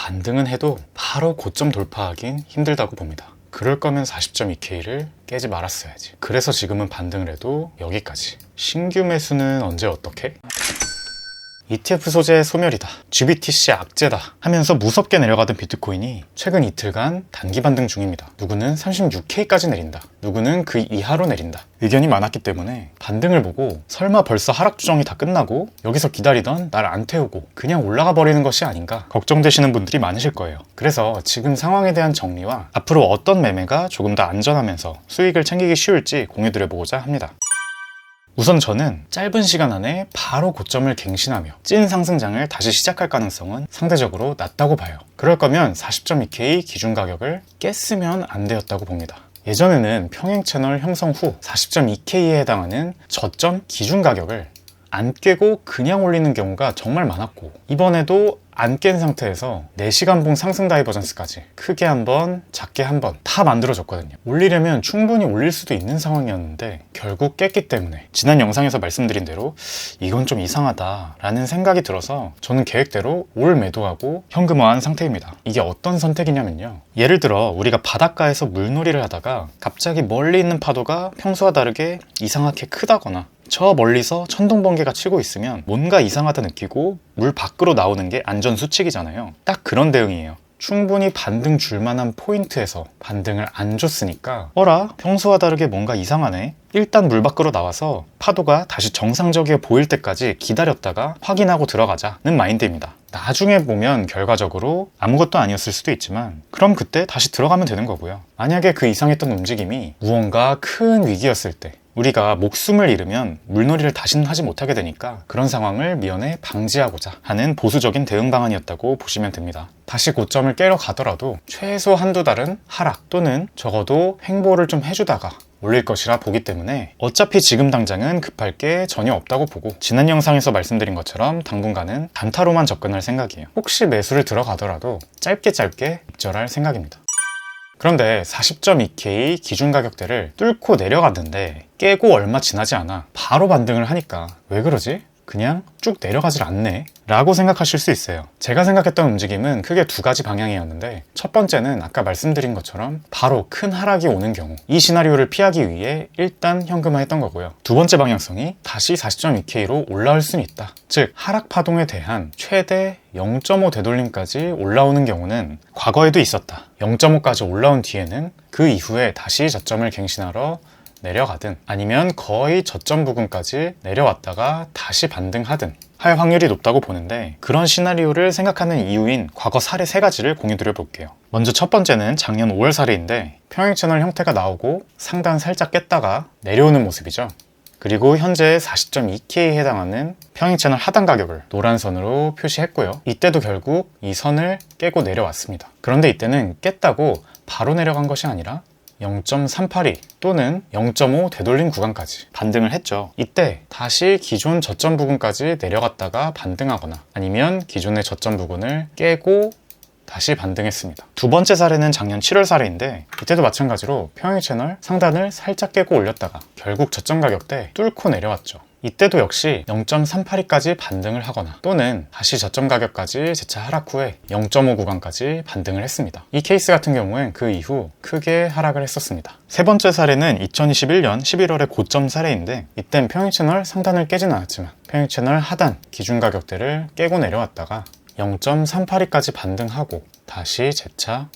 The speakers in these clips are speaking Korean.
반등은 해도 바로 고점 돌파하긴 힘들다고 봅니다. 그럴 거면 40.2K를 깨지 말았어야지. 그래서 지금은 반등을 해도 여기까지. 신규 매수는 언제 어떻게? ETF 소재 소멸이다, GBTC 악재다 하면서 무섭게 내려가던 비트코인이 최근 이틀간 단기 반등 중입니다. 누구는 36K까지 내린다, 누구는 그 이하로 내린다. 의견이 많았기 때문에 반등을 보고 설마 벌써 하락 조정이 다 끝나고 여기서 기다리던 날 안 태우고 그냥 올라가 버리는 것이 아닌가 걱정되시는 분들이 많으실 거예요. 그래서 지금 상황에 대한 정리와 앞으로 어떤 매매가 조금 더 안전하면서 수익을 챙기기 쉬울지 공유드려보고자 합니다. 우선 저는 짧은 시간 안에 바로 고점을 갱신하며 찐 상승장을 다시 시작할 가능성은 상대적으로 낮다고 봐요. 그럴 거면 40.2K 기준 가격을 깼으면 안 되었다고 봅니다. 예전에는 평행 채널 형성 후 40.2K에 해당하는 저점 기준 가격을 안 깨고 그냥 올리는 경우가 정말 많았고, 이번에도 안 깬 상태에서 4시간 봉 상승 다이버전스까지 크게 한번 작게 한번 다 만들어졌거든요. 올리려면 충분히 올릴 수도 있는 상황이었는데 결국 깼기 때문에 지난 영상에서 말씀드린 대로 이건 좀 이상하다 라는 생각이 들어서 저는 계획대로 올 매도하고 현금화한 상태입니다. 이게 어떤 선택이냐면요, 예를 들어 우리가 바닷가에서 물놀이를 하다가 갑자기 멀리 있는 파도가 평소와 다르게 이상하게 크다거나 저 멀리서 천둥번개가 치고 있으면 뭔가 이상하다 느끼고 물 밖으로 나오는 게 안전수칙이잖아요. 딱 그런 대응이에요. 충분히 반등 줄만한 포인트에서 반등을 안 줬으니까 어라? 평소와 다르게 뭔가 이상하네? 일단 물 밖으로 나와서 파도가 다시 정상적이어 보일 때까지 기다렸다가 확인하고 들어가자는 마인드입니다. 나중에 보면 결과적으로 아무것도 아니었을 수도 있지만 그럼 그때 다시 들어가면 되는 거고요. 만약에 그 이상했던 움직임이 무언가 큰 위기였을 때 우리가 목숨을 잃으면 물놀이를 다시는 하지 못하게 되니까 그런 상황을 미연에 방지하고자 하는 보수적인 대응 방안이었다고 보시면 됩니다. 다시 고점을 깨러 가더라도 최소 한두 달은 하락 또는 적어도 횡보를 좀 해주다가 올릴 것이라 보기 때문에 어차피 지금 당장은 급할 게 전혀 없다고 보고, 지난 영상에서 말씀드린 것처럼 당분간은 단타로만 접근할 생각이에요. 혹시 매수를 들어가더라도 짧게 입절할 생각입니다. 그런데 40.2K 기준 가격대를 뚫고 내려갔는데 깨고 얼마 지나지 않아 바로 반등을 하니까 왜 그러지? 그냥 쭉 내려가질 않네 라고 생각하실 수 있어요. 제가 생각했던 움직임은 크게 두 가지 방향이었는데, 첫 번째는 아까 말씀드린 것처럼 바로 큰 하락이 오는 경우 이 시나리오를 피하기 위해 일단 현금화했던 거고요. 두 번째 방향성이 다시 40.2K로 올라올 수는 있다, 즉 하락 파동에 대한 최대 0.5 되돌림까지 올라오는 경우는 과거에도 있었다. 0.5까지 올라온 뒤에는 그 이후에 다시 저점을 갱신하러 내려가든 아니면 거의 저점 부근까지 내려왔다가 다시 반등하든 할 확률이 높다고 보는데, 그런 시나리오를 생각하는 이유인 과거 사례 3가지를 공유드려 볼게요. 먼저 첫 번째는 작년 5월 사례인데, 평행 채널 형태가 나오고 상단 살짝 깼다가 내려오는 모습이죠. 그리고 현재 40.2K에 해당하는 평행 채널 하단 가격을 노란 선으로 표시했고요. 이때도 결국 이 선을 깨고 내려왔습니다. 그런데 이때는 깼다고 바로 내려간 것이 아니라 0.382 또는 0.5 되돌림 구간까지 반등을 했죠. 이때 다시 기존 저점 부근까지 내려갔다가 반등하거나 아니면 기존의 저점 부근을 깨고 다시 반등했습니다. 두 번째 사례는 작년 7월 사례인데, 이때도 마찬가지로 평행 채널 상단을 살짝 깨고 올렸다가 결국 저점 가격대 뚫고 내려왔죠. 이때도 역시 0.382까지 반등을 하거나 또는 다시 저점 가격까지 재차 하락 후에 0.5 구간까지 반등을 했습니다. 이 케이스 같은 경우엔 그 이후 크게 하락을 했었습니다. 세 번째 사례는 2021년 11월의 고점 사례인데, 이땐 평행 채널 상단을 깨진 않았지만 평행 채널 하단 기준 가격대를 깨고 내려왔다가 0.382까지 반등하고 다시 재차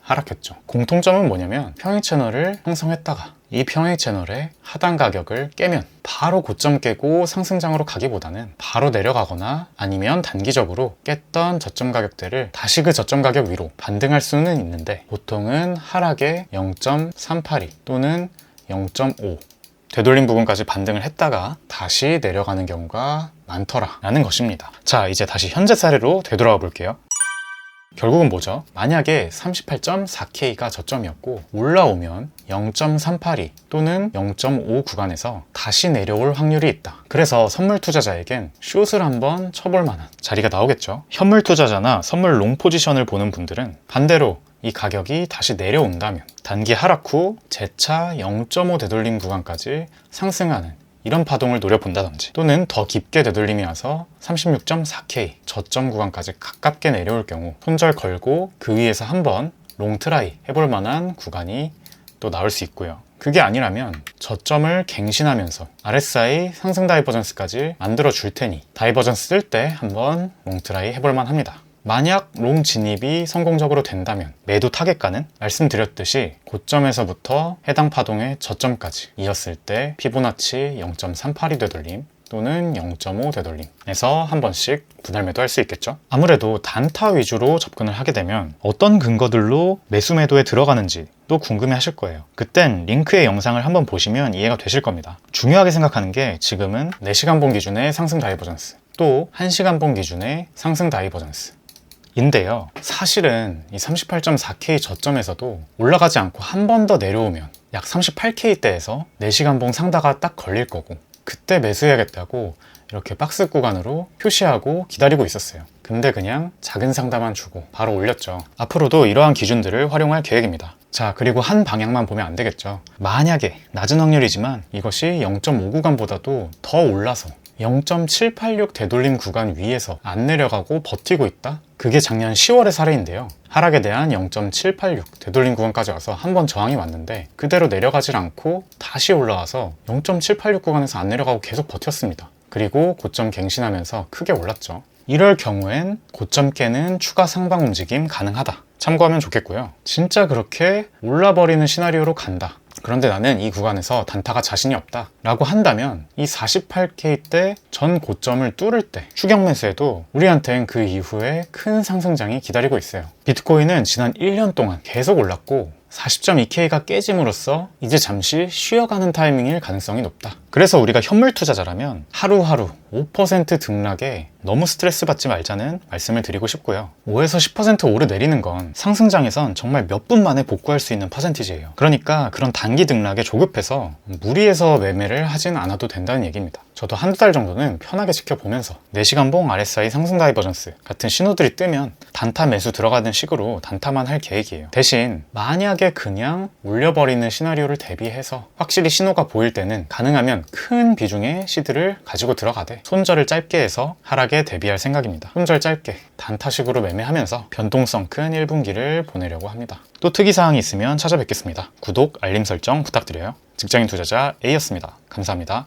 하락했죠. 공통점은 뭐냐면 평행 채널을 형성했다가 이 평행 채널의 하단 가격을 깨면 바로 고점 깨고 상승장으로 가기보다는 바로 내려가거나 아니면 단기적으로 깼던 저점 가격대를 다시 그 저점 가격 위로 반등할 수는 있는데, 보통은 하락에 0.382 또는 0.5 되돌림 부분까지 반등을 했다가 다시 내려가는 경우가 많더라라는 것입니다. 자, 이제 다시 현재 사례로 되돌아와 볼게요. 결국은 뭐죠? 만약에 38.4K가 저점이었고 올라오면 0.382 또는 0.5 구간에서 다시 내려올 확률이 있다. 그래서 선물 투자자에겐 숏을 한번 쳐볼 만한 자리가 나오겠죠. 현물 투자자나 선물 롱 포지션을 보는 분들은 반대로 이 가격이 다시 내려온다면 단기 하락 후 재차 0.5 되돌림 구간까지 상승하는 이런 파동을 노려본다든지, 또는 더 깊게 되돌림이 와서 36.4K 저점 구간까지 가깝게 내려올 경우 손절 걸고 그 위에서 한번 롱트라이 해볼 만한 구간이 또 나올 수 있고요. 그게 아니라면 저점을 갱신하면서 RSI 상승 다이버전스까지 만들어 줄 테니 다이버전스 쓸 때 한번 롱트라이 해볼만 합니다. 만약 롱 진입이 성공적으로 된다면 매도 타겟가는 말씀드렸듯이 고점에서부터 해당 파동의 저점까지 이었을 때 피보나치 0.38이 되돌림 또는 0.5 되돌림에서 한 번씩 분할 매도할 수 있겠죠. 아무래도 단타 위주로 접근을 하게 되면 어떤 근거들로 매수 매도에 들어가는지 또 궁금해 하실 거예요. 그땐 링크의 영상을 한번 보시면 이해가 되실 겁니다. 중요하게 생각하는 게 지금은 4시간봉 기준의 상승 다이버전스, 또 1시간봉 기준의 상승 다이버전스 인데요. 사실은 이 38.4K 저점에서도 올라가지 않고 한 번 더 내려오면 약 38K대에서 4시간봉 상다가 딱 걸릴 거고, 그때 매수해야겠다고 이렇게 박스 구간으로 표시하고 기다리고 있었어요. 근데 그냥 작은 상담만 주고 바로 올렸죠. 앞으로도 이러한 기준들을 활용할 계획입니다. 자, 그리고 한 방향만 보면 안 되겠죠. 만약에 낮은 확률이지만 이것이 0.5 구간보다도 더 올라서 0.786 되돌림 구간 위에서 안 내려가고 버티고 있다? 그게 작년 10월의 사례인데요. 하락에 대한 0.786 되돌림 구간까지 와서 한번 저항이 왔는데 그대로 내려가질 않고 다시 올라와서 0.786 구간에서 안 내려가고 계속 버텼습니다. 그리고 고점 갱신하면서 크게 올랐죠. 이럴 경우엔 고점 깨는 추가 상방 움직임 가능하다. 참고하면 좋겠고요. 진짜 그렇게 올라버리는 시나리오로 간다. 그런데 나는 이 구간에서 단타가 자신이 없다 라고 한다면 이 48K대 전 고점을 뚫을 때 추격 매수해도 우리한텐 그 이후에 큰 상승장이 기다리고 있어요. 비트코인은 지난 1년 동안 계속 올랐고 40.2K가 깨짐으로써 이제 잠시 쉬어가는 타이밍일 가능성이 높다. 그래서 우리가 현물 투자자라면 하루하루 5% 등락에 너무 스트레스 받지 말자는 말씀을 드리고 싶고요. 5에서 10% 오르내리는 건 상승장에선 정말 몇 분 만에 복구할 수 있는 퍼센티지예요. 그러니까 그런 단기 등락에 조급해서 무리해서 매매를 하진 않아도 된다는 얘기입니다. 저도 한두 달 정도는 편하게 지켜보면서 4시간봉 RSI 상승 다이버전스 같은 신호들이 뜨면 단타 매수 들어가는 식으로 단타만 할 계획이에요. 대신 만약에 그냥 올려버리는 시나리오를 대비해서 확실히 신호가 보일 때는 가능하면 큰 비중의 시드를 가지고 들어가되 손절을 짧게 해서 하락에 대비할 생각입니다. 손절 짧게 단타식으로 매매하면서 변동성 큰 1분기를 보내려고 합니다. 또 특이사항이 있으면 찾아뵙겠습니다. 구독, 알림 설정 부탁드려요. 직장인 투자자 A였습니다. 감사합니다.